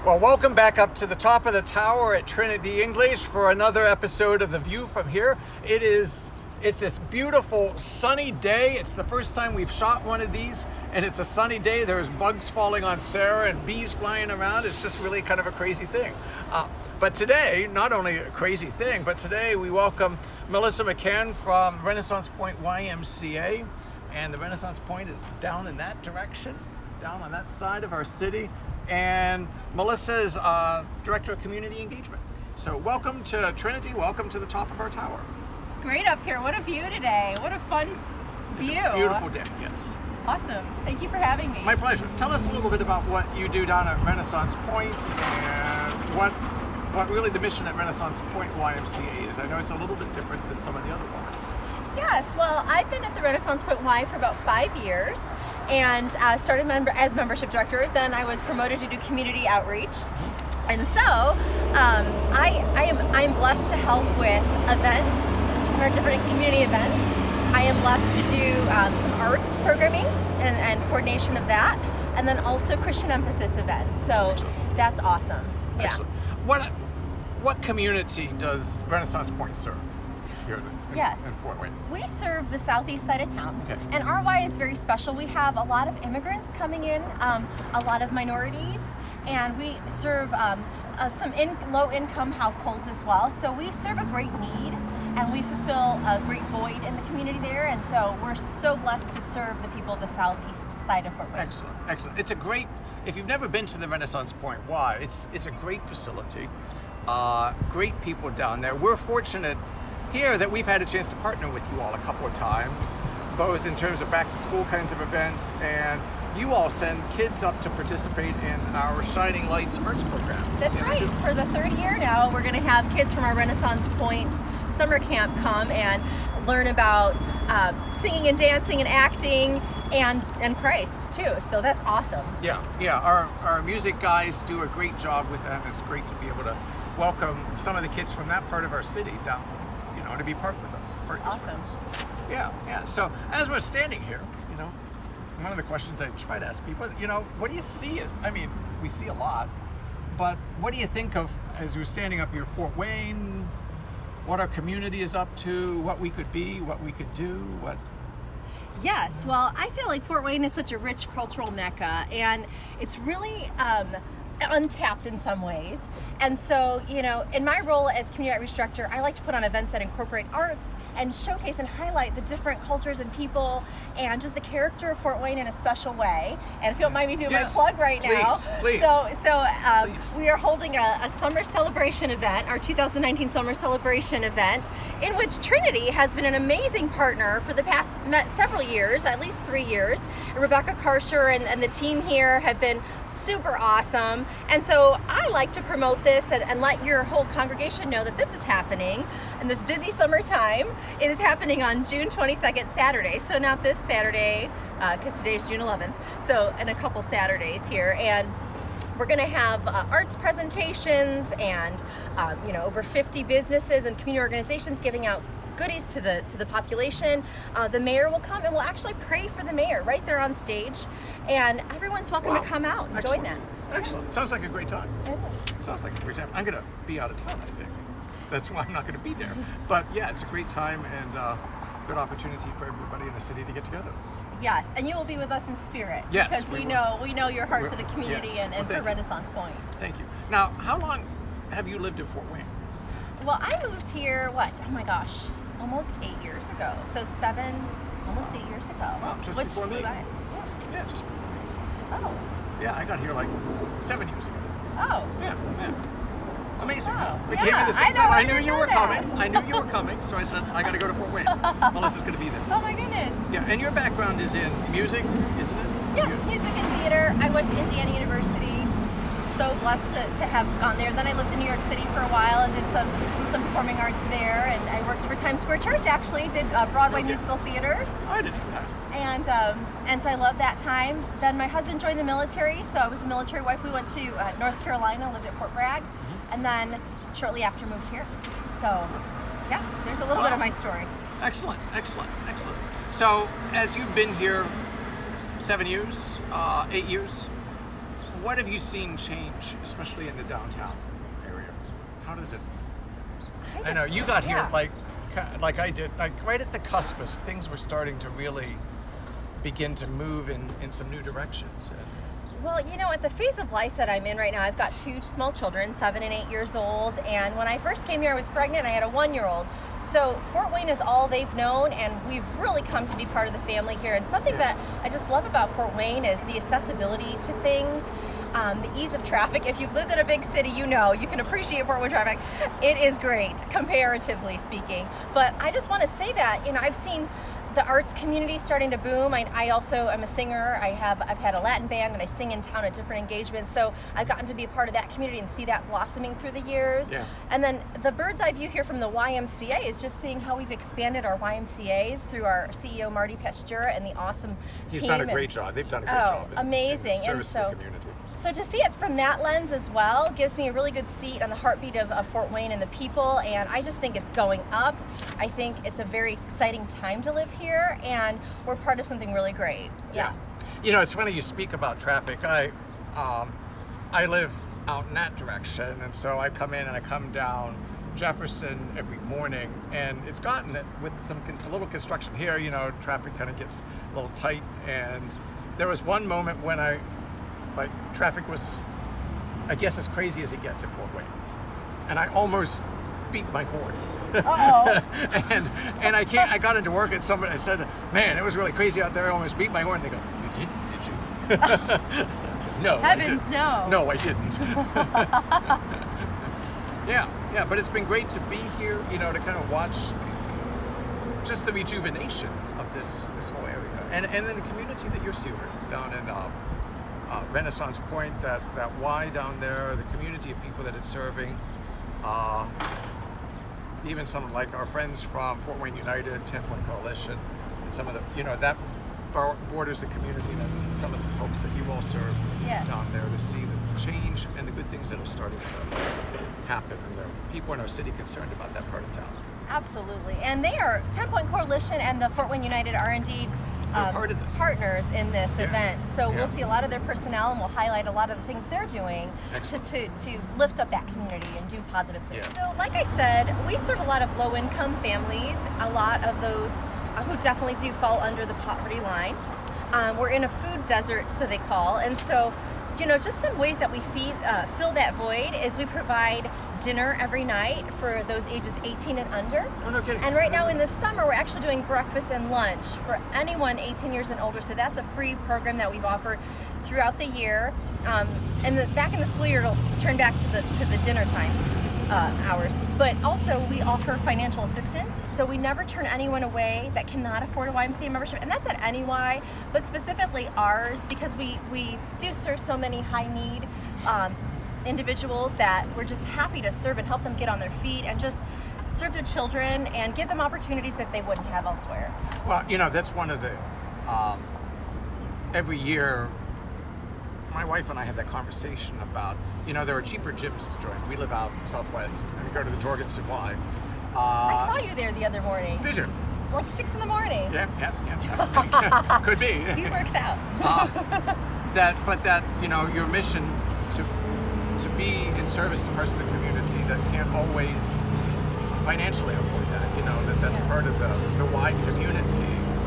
Well, welcome back up to the top of the tower at Trinity English for another episode of The View from Here. It's this beautiful sunny day. It's the first time we've shot one of these, and it's a sunny day. There's bugs falling on Sarah and bees flying around. It's just really kind of a crazy thing. But today, not only a crazy thing, but today we welcome Melissa McCann from Renaissance Point YMCA. And the Renaissance Point is down in that direction, down on that side of our city. And Melissa is Director of Community Engagement. So welcome to Trinity, welcome to the top of our tower. It's great up here. What a view today. What a fun view. It's a beautiful day, yes. Awesome. Thank you for having me. My pleasure. Tell us a little bit about what you do down at Renaissance Point and what really the mission at Renaissance Point YMCA is. I know it's a little bit different than some of the other ones. Yes, well, I've been at the Renaissance Point Y for about 5 years and started as membership director. Then I was promoted to do community outreach. And so I'm blessed to help with events and our different community events. I am blessed to do some arts programming and coordination of that, and then also Christian emphasis events. So Excellent. That's awesome. Yeah. Excellent. What community does Renaissance Point serve here in Fort Wayne? We serve the southeast side of town, okay. And our Y is very special. We have a lot of immigrants coming in, a lot of minorities, and we serve some low-income households as well. So we serve a great need, and we fulfill a great void in the community there. And so we're so blessed to serve the people of the southeast side of Fort Wayne. Excellent, excellent. It's a great. If you've never been to the Renaissance Point Y, it's a great facility. Great people down there. We're fortunate here that we've had a chance to partner with you all a couple of times, both in terms of back to school kinds of events, and you all send kids up to participate in our Shining Lights Arts program. That's right. For the third year now, we're going to have kids from our Renaissance Point summer camp come and learn about singing and dancing and acting and Christ too. So that's awesome. Yeah. Our music guys do a great job with that. It's great to be able to welcome some of the kids from that part of our city down, to be part with us. Awesome. With us. Yeah. So as we're standing here, one of the questions I try to ask people, what do you see we see a lot, but what do you think of as we're standing up here, Fort Wayne, what our community is up to, what we could be, what we could do, what... Yes, well, I feel like Fort Wayne is such a rich cultural mecca, and it's really untapped in some ways. And so, in my role as community outreach director, I like to put on events that incorporate arts and showcase and highlight the different cultures and people and just the character of Fort Wayne in a special way. And if you don't mind me doing my plug right now. Please. So we are holding a Summer Celebration event, our 2019 Summer Celebration event, in which Trinity has been an amazing partner for the past several years, at least 3 years. Rebecca Karsher and the team here have been super awesome. And so I like to promote this and let your whole congregation know that this is happening in this busy summertime. It is happening on June 22nd, Saturday. So not this Saturday, because today is June 11th. So in a couple Saturdays here. And we're going to have arts presentations and, over 50 businesses and community organizations giving out goodies to the population. The mayor will come and we'll actually pray for the mayor right there on stage. And everyone's welcome to come out and join that. Excellent. Sounds like a great time. It is. Sounds like a great time. I'm going to be out of town, I think. That's why I'm not going to be there. But yeah, it's a great time and good opportunity for everybody in the city to get together. Yes, and you will be with us in spirit. Yes, because we know your heart for the community and for Renaissance Point. Thank you. Now, how long have you lived in Fort Wayne? Well, I moved here, almost 8 years ago. So almost 8 years ago. Wow, just before me. Yeah, just before me. Oh. Yeah, I got here 7 years ago. Oh. Yeah. Amazing. Wow. We came in the same I know, time. I I knew you were that. coming. I knew you were coming, so I said, I got to go to Fort Wayne. Melissa's going to be there. Oh my goodness. Yeah, and your background is in music, isn't it? Yes, music and theater. I went to Indiana University. So blessed to have gone there. Then I lived in New York City for a while and did some performing arts there. And I worked for Times Square Church, actually. Did Broadway musical theater. I didn't know that. And so I loved that time. Then my husband joined the military, so I was a military wife. We went to North Carolina, lived at Fort Bragg, and then shortly after moved here. So, yeah, there's a little bit of my story. Excellent. So, as you've been here 7 years, 8 years, what have you seen change, especially in the downtown area? How does it? I know you got here like I did, like right at the cusp as things were starting to really begin to move in some new directions. Well, you know, at the phase of life that I'm in right now, I've got 2 small children, 7 and 8 years old. And when I first came here, I was pregnant. I had a 1-year-old. So Fort Wayne is all they've known, and we've really come to be part of the family here. And something that I just love about Fort Wayne is the accessibility to things. The ease of traffic. If you've lived in a big city, you know, you can appreciate Fort Wayne traffic. It is great, comparatively speaking. But I just want to say that, you know, I've seen the arts community starting to boom. I also am a singer. I've had a Latin band, and I sing in town at different engagements. So I've gotten to be a part of that community and see that blossoming through the years. Yeah. And then the bird's eye view here from the YMCA is just seeing how we've expanded our YMCAs through our CEO Marty Pasteur and the awesome He's team. Done a great job. They've done a great job. Amazing. In service to the community. So to see it from that lens as well gives me a really good seat on the heartbeat of Fort Wayne and the people, and I just think it's going up. I think it's a very exciting time to live here, and we're part of something really great. Yeah. You know, it's funny you speak about traffic. I live out in that direction, and so I come in and I come down Jefferson every morning, and it's gotten that with a little construction here, you know, traffic kind of gets a little tight, and there was one moment when traffic was, I guess, as crazy as it gets at Fort Wayne, and I almost beat my horn. and I got into work and somebody, I said, man, it was really crazy out there. I almost beat my horn. And they go, you did you? I said, no. Heavens, no. No, I didn't. Yeah, but it's been great to be here, you know, to kind of watch just the rejuvenation of this whole area, and then the community that you're serving down in Renaissance Point, that Y down there, the community of people that it's serving. Even some like our friends from Fort Wayne United, 10 Point Coalition, and some of the, you know, that borders the community. That's some of the folks that you all serve down there, to see the change and the good things that are starting to happen, and the people in our city concerned about that part of town. Absolutely, and they are 10 Point Coalition and the Fort Wayne United are indeed part of this. Partners in this event. So we'll see a lot of their personnel, and we'll highlight a lot of the things they're doing to lift up that community and do positive things. So like I said, we serve a lot of low-income families, a lot of those who definitely do fall under the poverty line. We're in a food desert, so they call, and so, you know, just some ways that we fill that void is we provide dinner every night for those ages 18 and under. Oh, no kidding. And right now in the summer, we're actually doing breakfast and lunch for anyone 18 years and older. So that's a free program that we've offered throughout the year. And back in the school year, it'll turn back to the dinner time hours. But also we offer financial assistance. So we never turn anyone away that cannot afford a YMCA membership. And that's at any Y, but specifically ours, because we do serve so many high need individuals that we're just happy to serve and help them get on their feet and just serve their children and give them opportunities that they wouldn't have elsewhere. Well, you know, that's one of the, every year, my wife and I have that conversation about, you know, there are cheaper gyms to join. We live out southwest, and we go to the Jorgensen Y. I saw you there the other morning. Did you? Like 6 in the morning. Yeah. Could be. He works out. But you know, your mission to be in service to parts of the community that can't always financially afford that, you know, that's part of the Y community.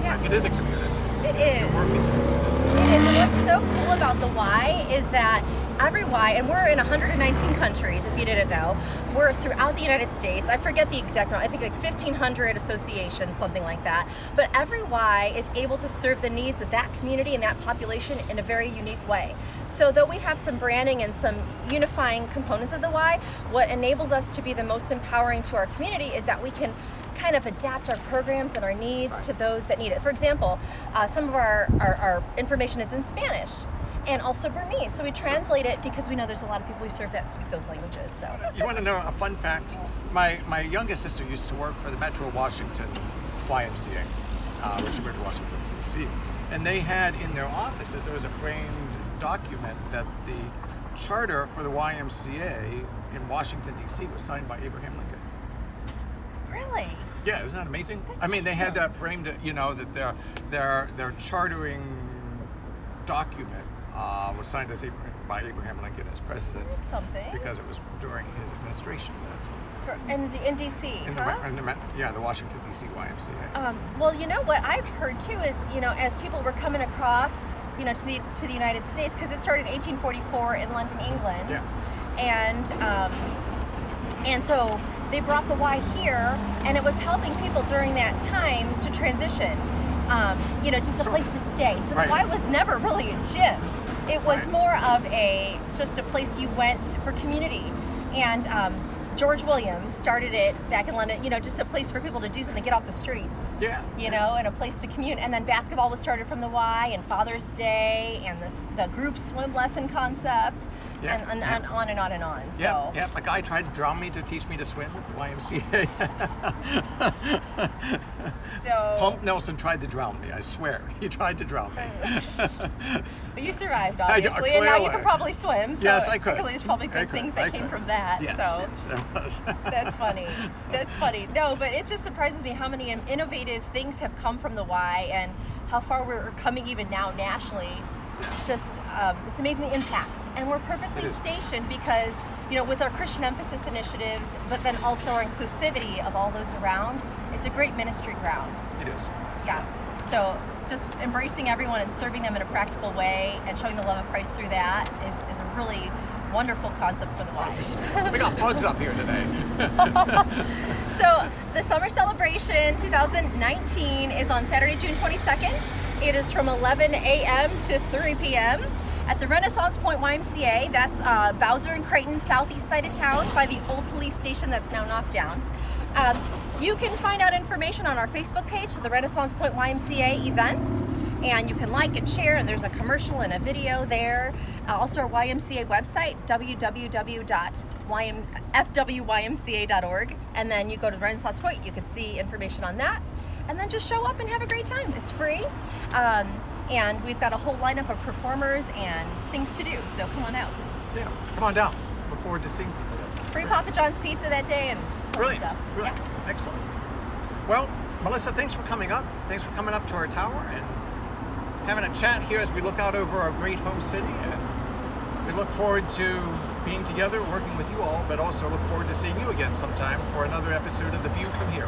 Yeah. Like, it is a community. It is. Your work is a community. It is. And what's so cool about the Y is that every Y, and we're in 119 countries, if you didn't know. We're throughout the United States. I forget the exact number. I think like 1,500 associations, something like that. But every Y is able to serve the needs of that community and that population in a very unique way. So though we have some branding and some unifying components of the Y, what enables us to be the most empowering to our community is that we can kind of adapt our programs and our needs to those that need it. For example, some of our information is in Spanish and also Burmese. So we translate it because we know there's a lot of people we serve that speak those languages. So you want to know a fun fact? My youngest sister used to work for the Metro Washington YMCA, which is Metro Washington, D.C. And they had in their offices, there was a framed document that the charter for the YMCA in Washington, D.C. was signed by Abraham Lincoln. Really? Yeah, isn't that amazing? I mean, they had that framed, you know, that their chartering document was signed as by Abraham Lincoln as president. Something. Because it was during his administration that. In D.C., The Washington, D.C. YMCA. Well, you know what I've heard too is, as people were coming across, to the United States, because it started in 1844 in London, England, and so they brought the Y here, and it was helping people during that time to transition, just a place to stay. So the Y was never really a gym; it was more of just a place you went for community, and George Williams started it back in London, just a place for people to do something, get off the streets. And a place to commune. And then basketball was started from the Y, and Father's Day, and the group swim lesson concept, and on and on and on. So. A guy tried to drown me to teach me to swim at the YMCA. Pump Nelson tried to drown me, I swear. He tried to drown me. But you survived, obviously, and now you can probably swim. So yes, I could. There's probably good things that came from that. Yes, there was. That's funny. That's funny. No, but it just surprises me how many innovative things have come from the Y, and how far we're coming even now nationally. Just it's amazing the impact, and we're perfectly stationed because with our Christian emphasis initiatives, but then also our inclusivity of all those around, it's a great ministry ground. It is. Yeah. So just embracing everyone and serving them in a practical way and showing the love of Christ through that is a really wonderful concept for the Y. We got bugs up here today. So the Summer Celebration 2019 is on Saturday, June 22nd. It is from 11 a.m. to 3 p.m. at the Renaissance Point YMCA. That's Bowser and Creighton, southeast side of town, by the old police station that's now knocked down. You can find out information on our Facebook page, the Renaissance Point YMCA events, and you can like and share, and there's a commercial and a video there. Also our YMCA website, www.fwymca.org, and then you go to the Renaissance Point, you can see information on that, and then just show up and have a great time. It's free, and we've got a whole lineup of performers and things to do, so come on out. Yeah, come on down. Look forward to seeing people there. Free Papa John's pizza that day, and Brilliant. stuff. Brilliant. Yeah. Excellent. Well, Melissa, thanks for coming up. Thanks for coming up to our tower and having a chat here as we look out over our great home city. And we look forward to being together, working with you all, but also look forward to seeing you again sometime for another episode of The View from Here.